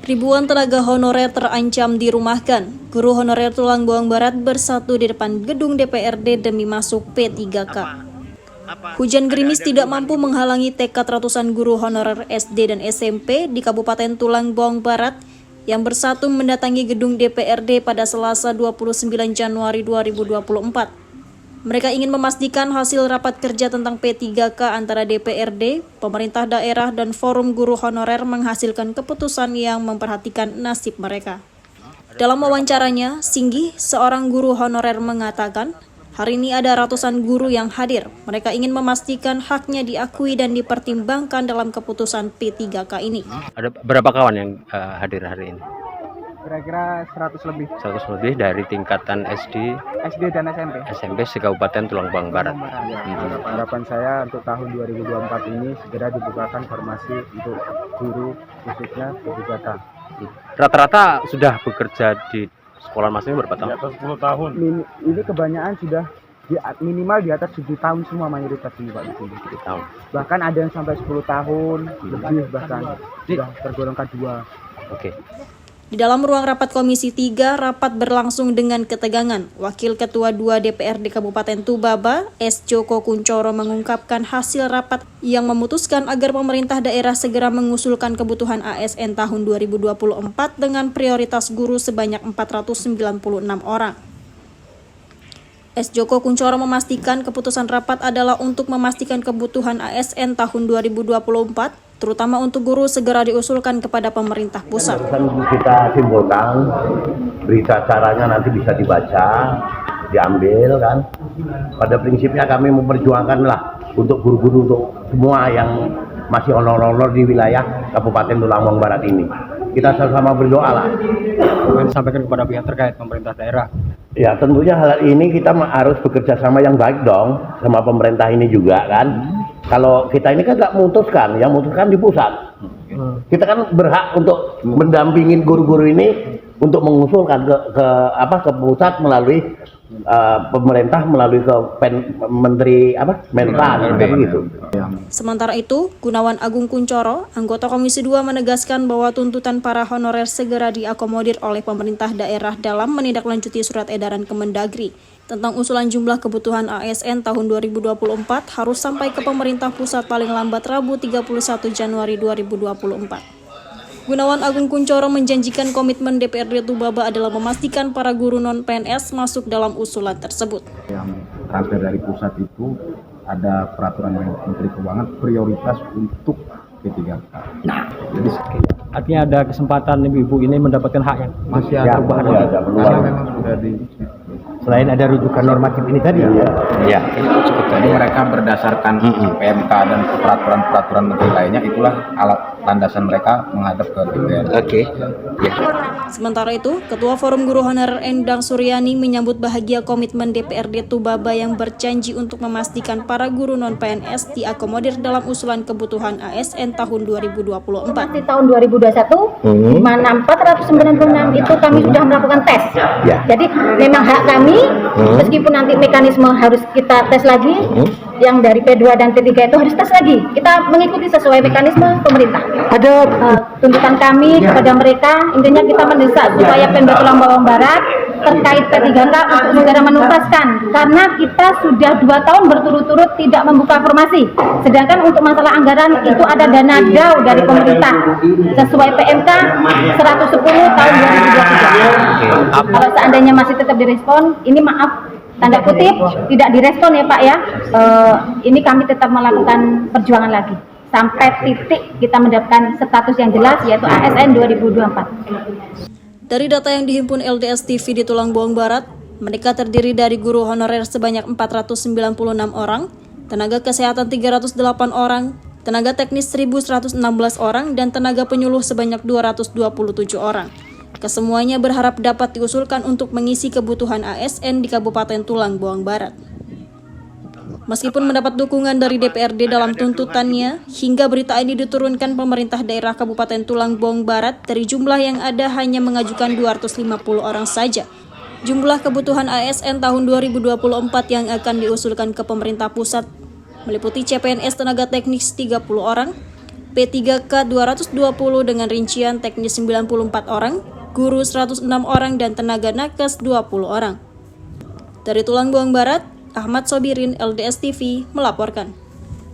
Ribuan tenaga honorer terancam dirumahkan. Guru honorer Tulang Bawang Barat bersatu di depan gedung DPRD demi masuk P3K. Hujan gerimis tidak mampu menghalangi tekad ratusan guru honorer SD dan SMP di Kabupaten Tulang Bawang Barat yang bersatu mendatangi gedung DPRD pada Selasa 29 Januari 2024. Mereka ingin memastikan hasil rapat kerja tentang P3K antara DPRD, pemerintah daerah, dan forum guru honorer menghasilkan keputusan yang memperhatikan nasib mereka. Dalam wawancaranya, Singgih, seorang guru honorer mengatakan, hari ini ada ratusan guru yang hadir. Mereka ingin memastikan haknya diakui dan dipertimbangkan dalam keputusan P3K ini. Ada berapa kawan yang hadir hari ini? Kira-kira 100 lebih. 100 lebih dari tingkatan SD Dan SMP. SMP se-Kabupaten Tulang Bawang Barat. Harapan saya untuk tahun 2024 ini segera dibukakan formasi untuk guru khususnya P3K. Rata-rata sudah bekerja di sekolah Mas ini berapa tahun? Di atas 10 tahun. Ini kebanyakan sudah minimal di atas 7 tahun semua mayoritas ini Pak di sini. 7 tahun. Bahkan ada yang sampai 10 tahun lebih, bahkan sudah tergolong K2. Oke. Di dalam ruang rapat Komisi 3, rapat berlangsung dengan ketegangan. Wakil Ketua 2 DPRD Kabupaten Tubaba, S. Joko Kuncoro mengungkapkan hasil rapat yang memutuskan agar pemerintah daerah segera mengusulkan kebutuhan ASN tahun 2024 dengan prioritas guru sebanyak 496 orang. S. Joko Kuncoro memastikan keputusan rapat adalah untuk memastikan kebutuhan ASN tahun 2024, terutama untuk guru segera diusulkan kepada pemerintah pusat. Kita simpulkan, berita acaranya nanti bisa dibaca, diambil kan. Pada prinsipnya kami memperjuangkan lah untuk guru-guru untuk semua yang masih honor-honor di wilayah Kabupaten Tulang Bawang Barat ini. Kita sama-sama berdoa lah. Mungkin disampaikan kepada pihak terkait pemerintah daerah. Ya tentunya hal ini kita harus bekerja sama yang baik dong sama pemerintah ini juga kan. Kalau kita ini kan nggak memutuskan, yang memutuskan di pusat. Kita kan berhak untuk mendampingin guru-guru ini untuk mengusulkan ke pusat melalui pemerintah, melalui ke Menteri Menpan gitu. Sementara itu, Gunawan Agung Kuncoro, anggota Komisi 2 menegaskan bahwa tuntutan para honorer segera diakomodir oleh pemerintah daerah dalam menindaklanjuti surat edaran Kemendagri tentang usulan jumlah kebutuhan ASN tahun 2024 harus sampai ke pemerintah pusat paling lambat Rabu 31 Januari 2024. Gunawan Agung Kuncoro menjanjikan komitmen DPRD Tubaba adalah memastikan para guru non-PNS masuk dalam usulan tersebut. Yang transfer dari pusat itu ada peraturan dari Menteri Keuangan prioritas untuk P3K. Nah, jadi Artinya ada kesempatan ibu-ibu ini mendapatkan haknya. Masih ada peluang. karena memang sudah di Selain ada rujukan normatif ini tadi. Ya. jadi mereka berdasarkan PMK dan peraturan-peraturan menteri lainnya, itulah alat landasan mereka menghadap ke DPR. Oke. Ya. Sementara itu, Ketua Forum Guru Honorer Endang Suryani menyambut bahagia komitmen DPRD Tubaba yang berjanji untuk memastikan para guru non-PNS diakomodir dalam usulan kebutuhan ASN tahun 2024. Di tahun 2021, di mana 496 itu kami sudah melakukan tes. Ya. Jadi memang hak kami, meskipun nanti mekanisme harus kita tes lagi, yang dari P2 dan P3 itu harus tes lagi. Kita mengikuti sesuai mekanisme pemerintah. Ada Tuntutan kami kepada mereka, intinya kita mendesak supaya Pemda Tulang Bawang Barat terkait P3K untuk segera menuntaskan, karena kita sudah 2 tahun berturut-turut tidak membuka formasi. Sedangkan untuk masalah anggaran itu ada dana DAU dari pemerintah sesuai PMK 110 tahun 2023. Kalau seandainya masih tetap direspon, ini maaf tanda kutip tidak direspon ya Pak ya. Ini kami tetap melakukan perjuangan lagi sampai titik kita mendapatkan status yang jelas, yaitu ASN 2024. Dari data yang dihimpun LDS TV di Tulang Bawang Barat, mereka terdiri dari guru honorer sebanyak 496 orang, tenaga kesehatan 308 orang, tenaga teknis 1.116 orang, dan tenaga penyuluh sebanyak 227 orang. Kesemuanya berharap dapat diusulkan untuk mengisi kebutuhan ASN di Kabupaten Tulang Bawang Barat. Meskipun mendapat dukungan dari DPRD dalam tuntutannya, hingga berita ini diturunkan pemerintah daerah Kabupaten Tulang Bawang Barat, dari jumlah yang ada hanya mengajukan 250 orang saja. Jumlah kebutuhan ASN tahun 2024 yang akan diusulkan ke pemerintah pusat meliputi CPNS tenaga teknis 30 orang, P3K 220 dengan rincian teknis 94 orang, guru 106 orang, dan tenaga nakes 20 orang. Dari Tulang Bawang Barat, Ahmad Sobirin, LDS TV, melaporkan.